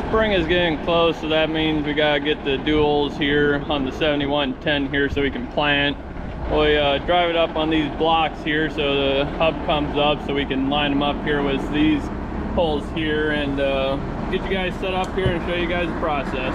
spring is getting close, so that means we gotta get the duals here on the 7110 here so we can plant. We drive it up on these blocks here so the hub comes up so we can line them up here with these holes here and get you guys set up here and show you guys the process.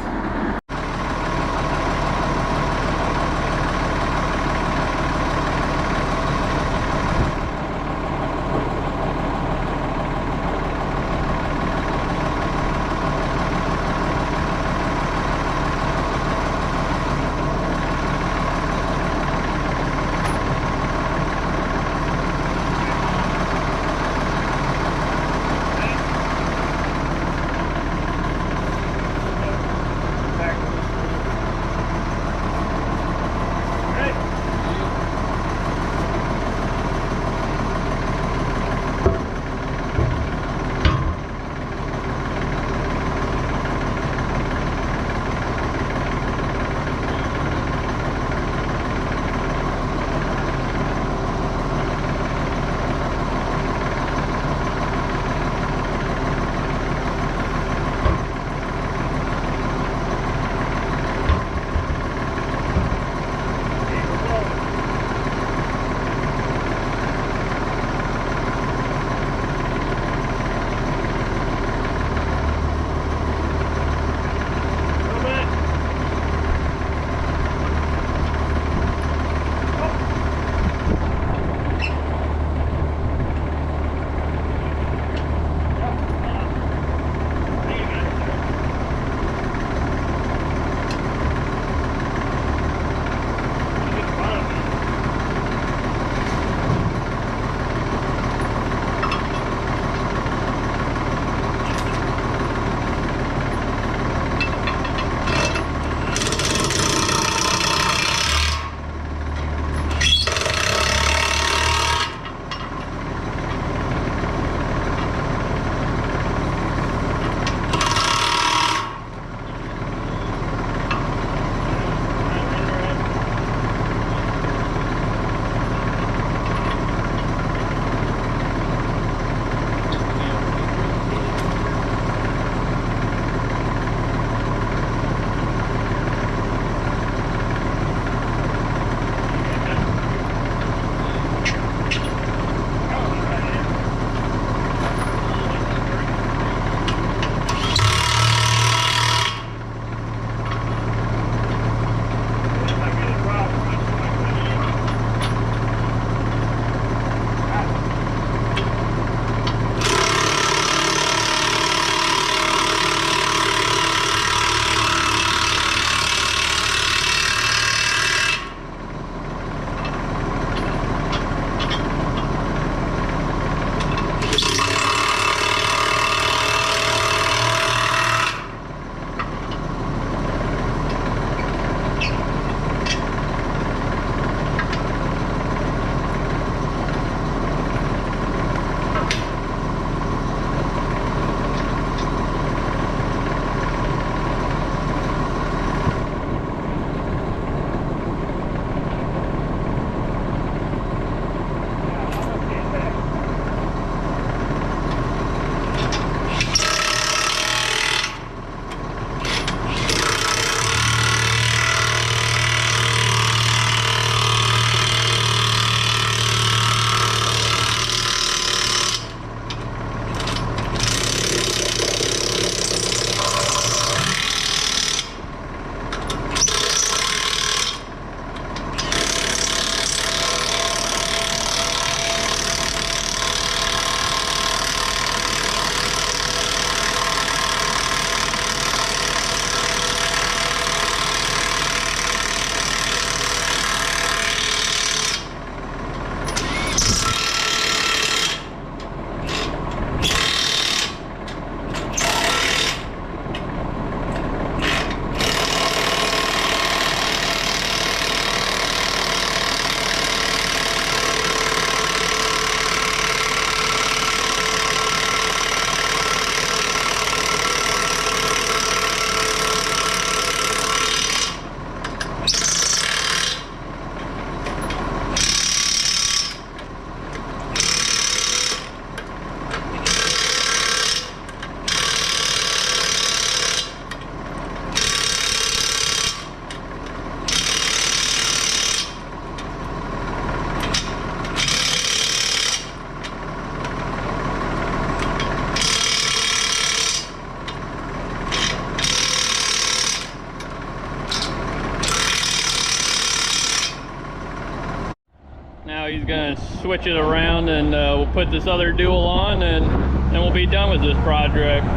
he's gonna switch it around, and we'll put this other dual on, and then we'll be done with this project.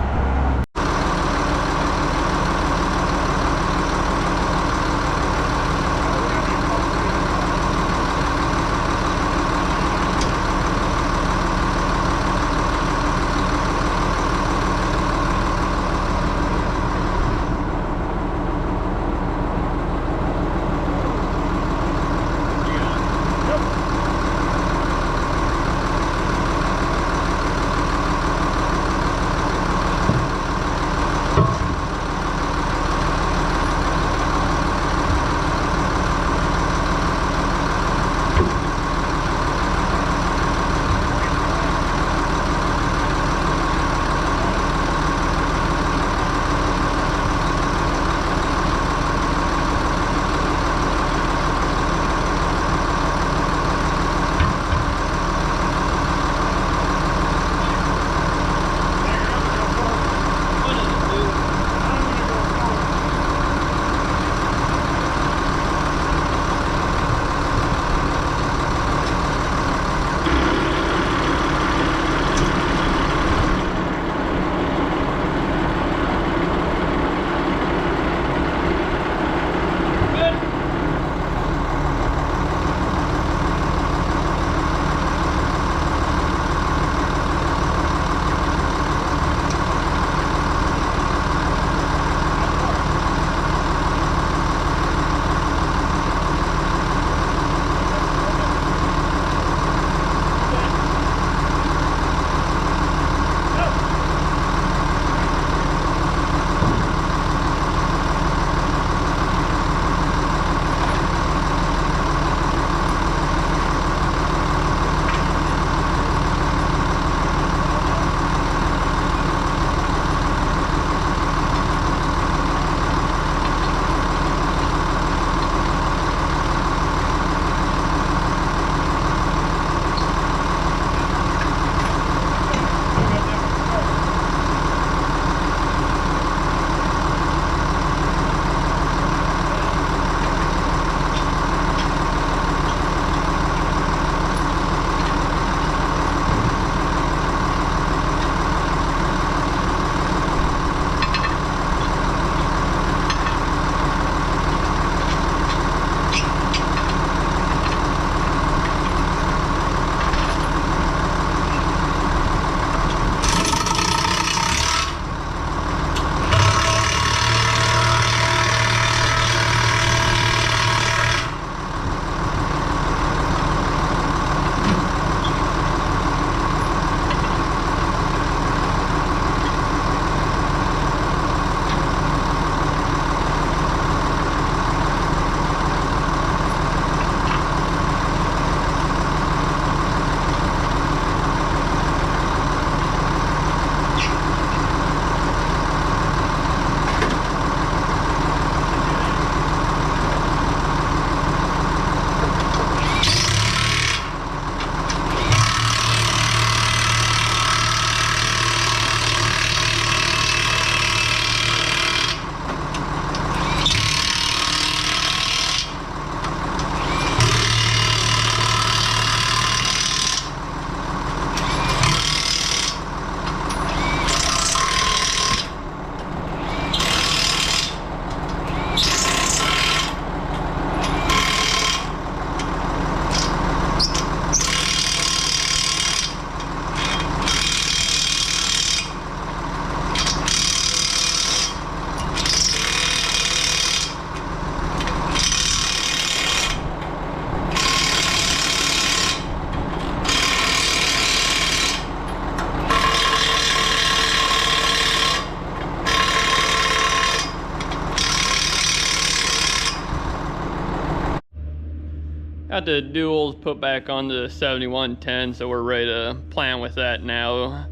Got the duals put back on the 7110, so we're ready to plant with that now.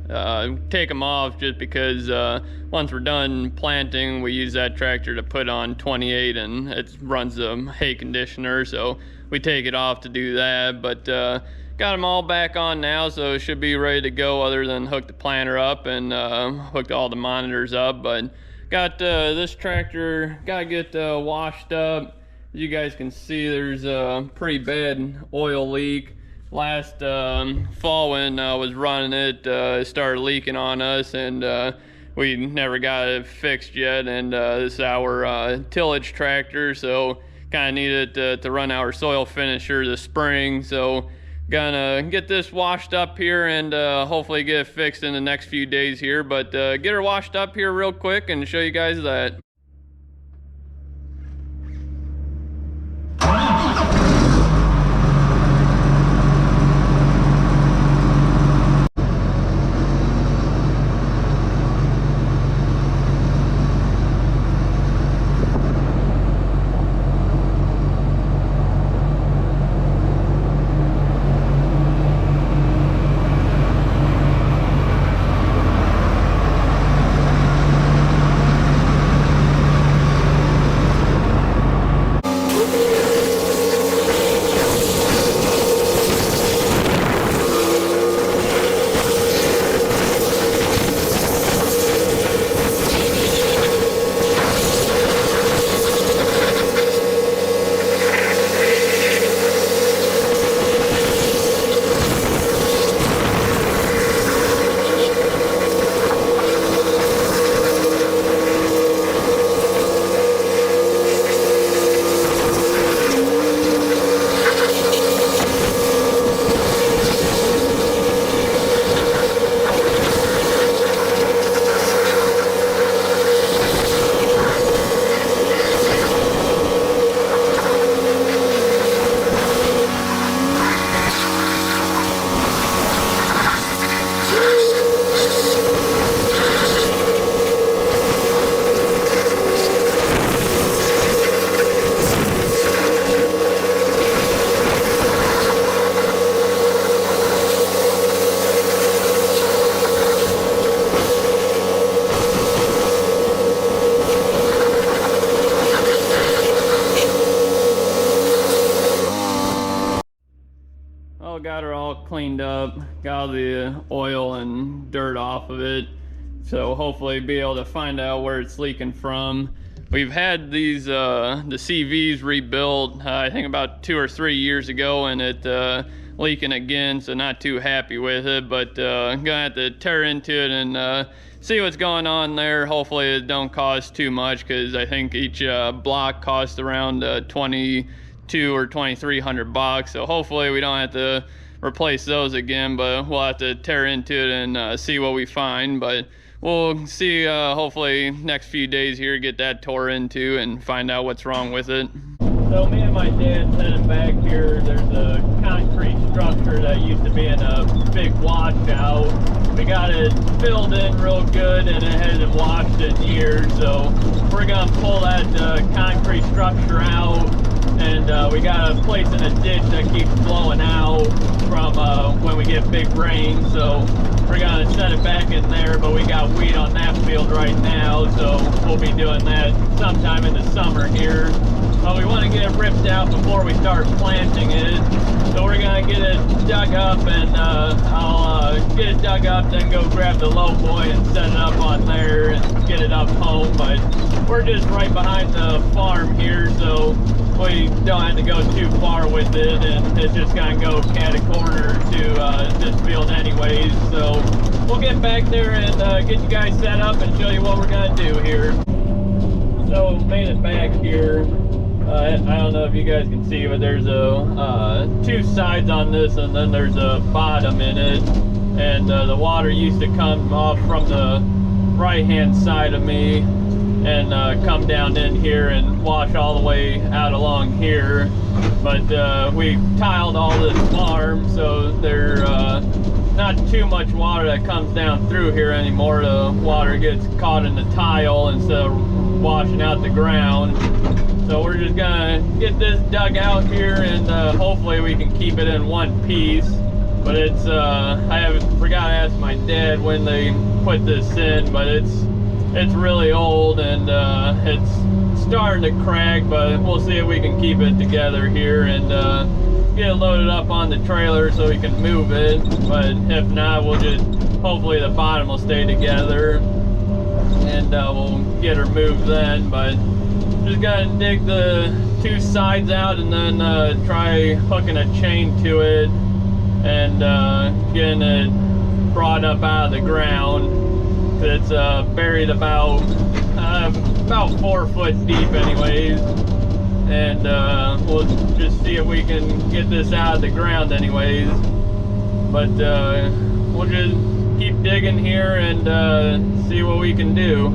Take them off just because once we're done planting, we use that tractor to put on 28, and it runs the hay conditioner, so we take it off to do that. But got them all back on now, so it should be ready to go, other than hook the planter up and hooked all the monitors up. But got this tractor gotta get washed up. As you guys can see, there's a pretty bad oil leak. last fall when I was running it, it started leaking on us, and we never got it fixed yet. And this is our tillage tractor, so kind of needed to run our soil finisher this spring. So gonna get this washed up here and hopefully get it fixed in the next few days here. But get her washed up here real quick and show you guys that. Got her all cleaned up, got all the oil and dirt off of it, so hopefully be able to find out where it's leaking from. We've had these the CVs rebuilt I think about 2 or 3 years ago, and it leaking again, so not too happy with it, but I'm gonna have to tear into it and see what's going on there. Hopefully it don't cost too much, because I think each block costs around 22 or 2,300 bucks, so hopefully we don't have to replace those again, but we'll have to tear into it and see what we find. But we'll see, hopefully next few days here, get that tore into and find out what's wrong with it. So me and my dad's heading back here. There's a concrete structure that used to be in a big washout. We got it filled in real good and it hasn't washed in years, so we're gonna pull that concrete structure out, and we got a place in a ditch that keeps blowing out from when we get big rain, so we're gonna set it back in there. But we got wheat on that field right now, so we'll be doing that sometime in the summer here. We want to get it ripped out before we start planting it, so we're gonna get it dug up, and I'll get it dug up, then go grab the low boy and set it up on there and get it up home. But we're just right behind the farm here, so we don't have to go too far with it, and it's just gonna go cat a corner to this field anyways. So we'll get back there and get you guys set up and show you what we're gonna do here. So made it back here. I don't know if you guys can see, but there's a 2 sides on this, and then there's a bottom in it, and the water used to come off from the right hand side of me and come down in here and wash all the way out along here. But we tiled all this farm, so there's not too much water that comes down through here anymore. The water gets caught in the tile instead of washing out the ground. So we're just gonna get this dug out here, and hopefully we can keep it in one piece. But it's I forgot to ask my dad when they put this in, but it's really old, and it's starting to crack, but we'll see if we can keep it together here and get it loaded up on the trailer so we can move it. But if not, we'll just, hopefully the bottom will stay together, and we'll get her moved then. But just gotta dig the 2 sides out, and then try hooking a chain to it and getting it brought up out of the ground. It's buried about 4 foot deep anyways, and we'll just see if we can get this out of the ground anyways. But we'll just keep digging here and see what we can do.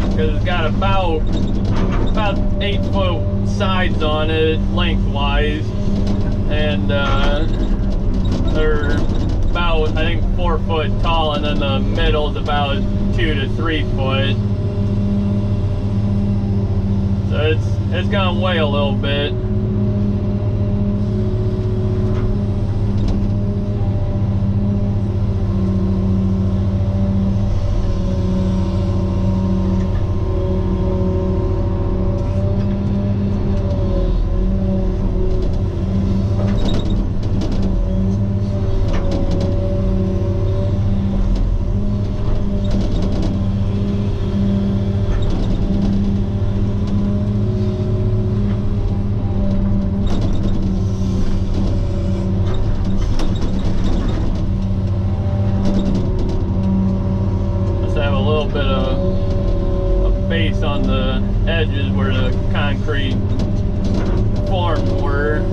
Because it's got about 8 foot sides on it lengthwise, and they're about, I think, 4 foot tall, and then the middle's about 2 to 3 foot. So it's gonna weigh a little bit. Bit of a base on the edges where the concrete forms were.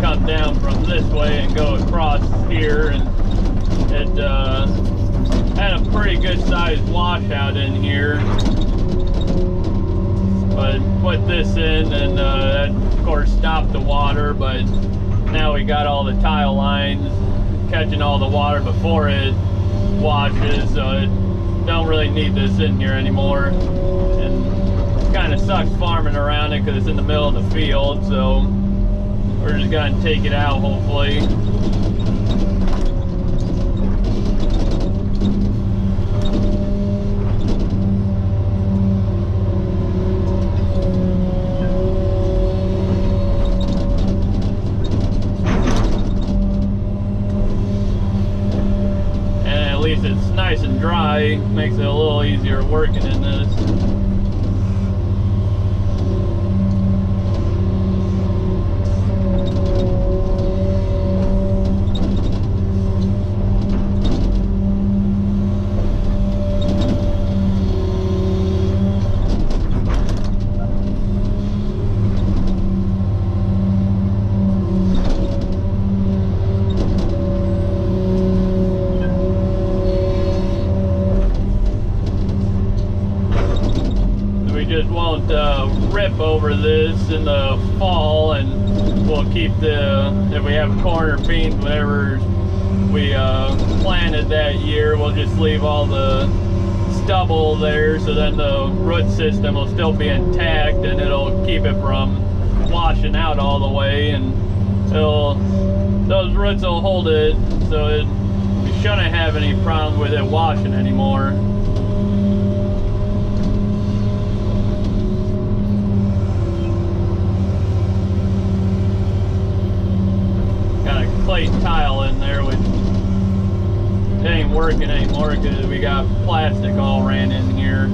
Come down from this way and go across here, and it had a pretty good sized washout in here, but put this in, and that of course stopped the water. But now we got all the tile lines catching all the water before it washes, so it don't really need this in here anymore. And it kind of sucks farming around it because it's in the middle of the field, so we're just gonna take it out, hopefully. And at least it's nice and dry, makes it a little easier working in this. Just won't rip over this in the fall, and we'll keep if we have corn or beans, whatever we planted that year, we'll just leave all the stubble there, so then the root system will still be intact, and it'll keep it from washing out all the way, and those roots will hold it, so you shouldn't have any problem with it washing anymore. Plate tile in there, which it ain't working anymore because we got plastic all ran in here.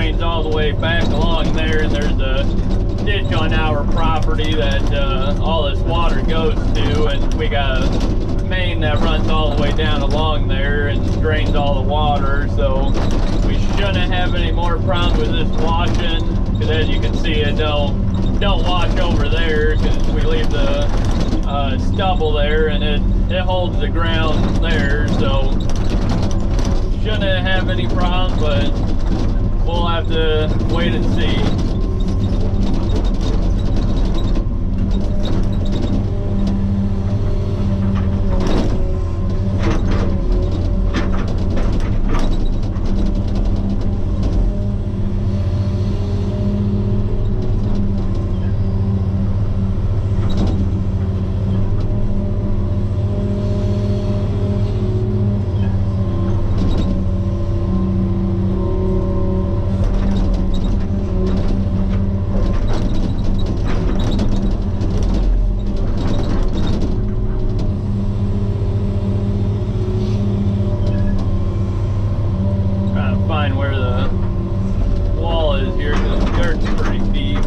drains all the way back along there, and there's a ditch on our property that all this water goes to, and we got a main that runs all the way down along there and drains all the water, so we shouldn't have any more problems with this washing, because as you can see, it don't wash over there, because we leave the stubble there, and it holds the ground there, so shouldn't have any problems, but we'll have to wait and see. Find where the wall is here, because the dirt's pretty deep.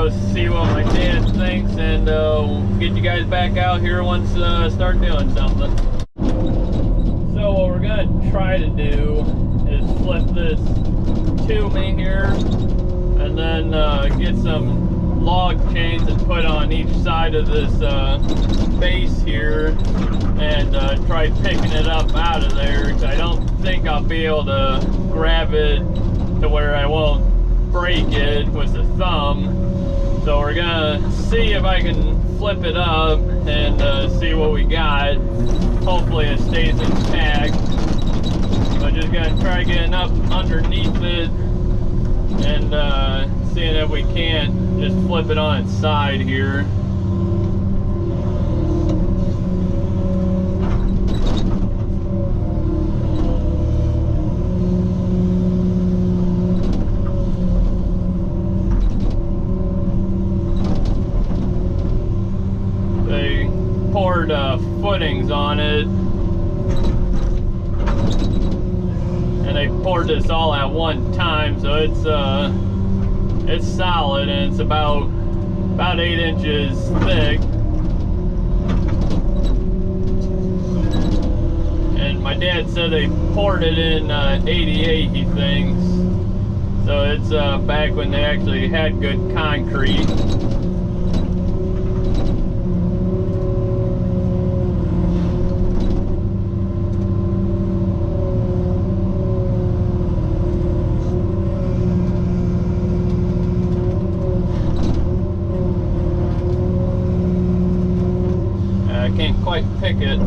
go see what my dad thinks, and we'll get you guys back out here once start doing something. So what we're gonna try to do is flip this to me here, and then get some log chains and put on each side of this base here, and try picking it up out of there, because I don't think I'll be able to grab it to where I won't break it with the thumb. So we're gonna see if I can flip it up and see what we got. Hopefully it stays intact. But just gonna try getting up underneath it and seeing if we can't just flip it on its side here. Poured footings on it, and they poured this all at one time, so it's solid, and it's about 8 inches thick. And my dad said they poured it in 88, he thinks, so it's back when they actually had good concrete. Can't quite pick it.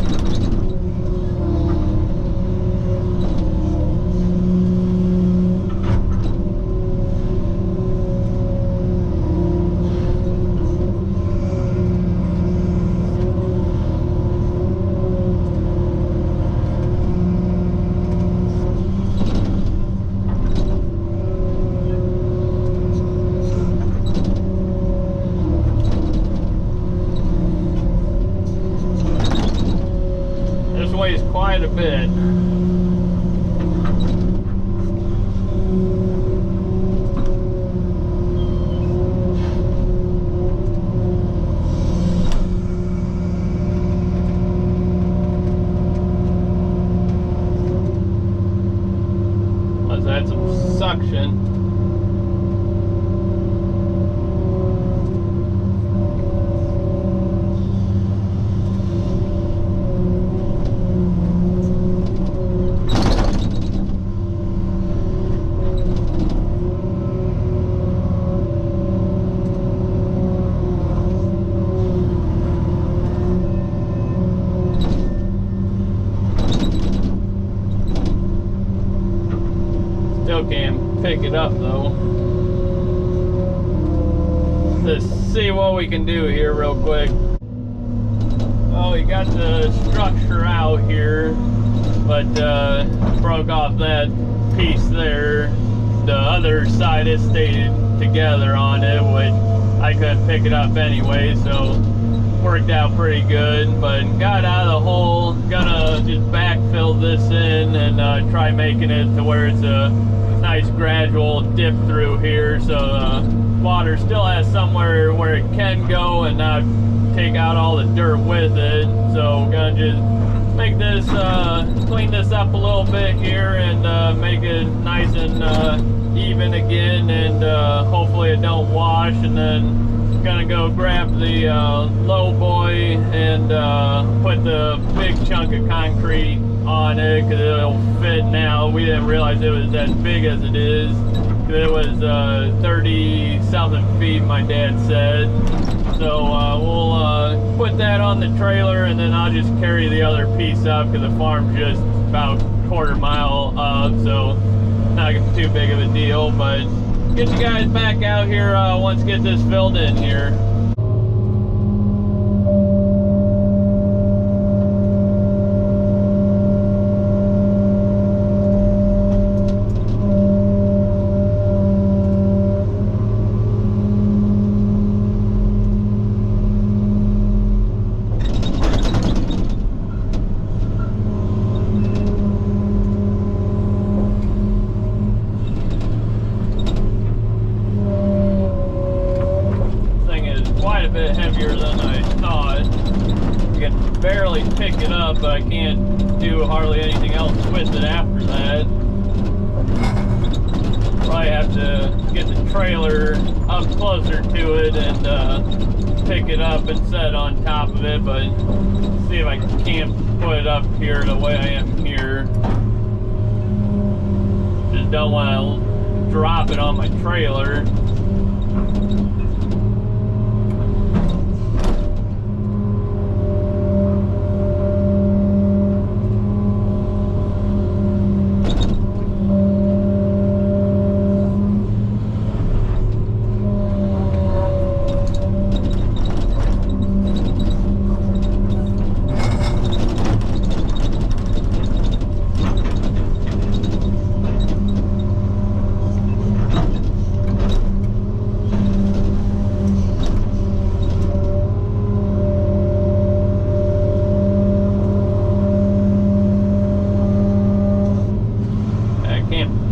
Weighs quite a bit. Let's add some suction. Still can't pick it up though. Let's see what we can do here real quick. Well, we got the structure out here, but broke off that piece there. The other side it stayed together on it, which I couldn't pick it up anyway, so worked out pretty good. But got out of the hole. Gonna just backfill this in and try making it to where it's a nice gradual dip through here, so water still has somewhere where it can go and not take out all the dirt with it. So we're gonna just make this clean this up a little bit here and make it nice and even again, and hopefully it don't wash. And then gonna go grab the low boy and put the big chunk of concrete on it, because it'll fit now. We didn't realize it was as big as it is, because it was 30 something feet, my dad said. So we'll put that on the trailer, and then I'll just carry the other piece up, because the farm's just about a quarter mile up, so not too big of a deal. But get you guys back out here once get this filled in here. bit heavier than I thought. I can barely pick it up, but I can't do hardly anything else with it after that. Probably have to get the trailer up closer to it and pick it up and set on top of it, but see if I can't put it up here the way I am here. Just don't want to drop it on my trailer.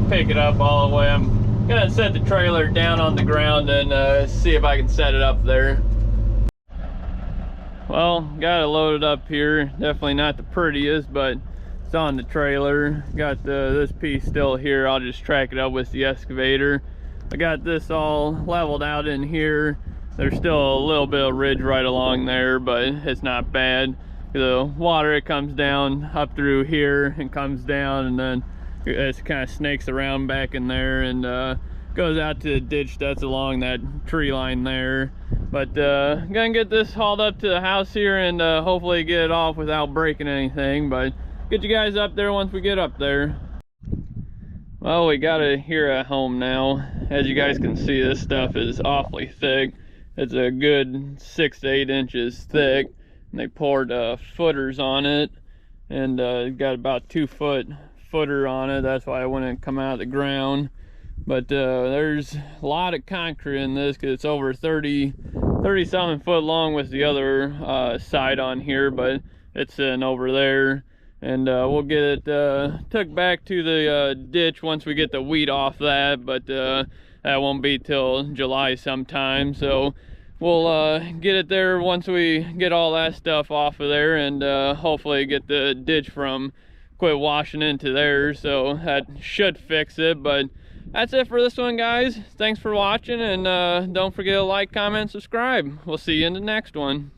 Pick it up all the way. I'm gonna set the trailer down on the ground and see if I can set it up there. Well, got it loaded up here. Definitely not the prettiest, but it's on the trailer. Got this piece still here. I'll just track it up with the excavator. I got this all leveled out in here. There's still a little bit of ridge right along there, but it's not bad. The water, it comes down up through here and comes down, and then it kind of snakes around back in there and goes out to the ditch that's along that tree line there. But gonna get this hauled up to the house here and hopefully get it off without breaking anything, but get you guys up there once we get up there. Well, we got it here at home now. As you guys can see, this stuff is awfully thick. It's a good 6 to 8 inches thick, and they poured footers on it, and got about 2 foot footer on it. That's why it wouldn't come out of the ground. But there's a lot of concrete in this because it's over 30 something foot long with the other side on here, but it's sitting over there. And we'll get it took back to the ditch once we get the wheat off that, but that won't be till July sometime. So we'll get it there once we get all that stuff off of there, and hopefully get the ditch from quit washing into there, so that should fix it. But that's it for this one, guys. Thanks for watching, and don't forget to like, comment, subscribe. We'll see you in the next one.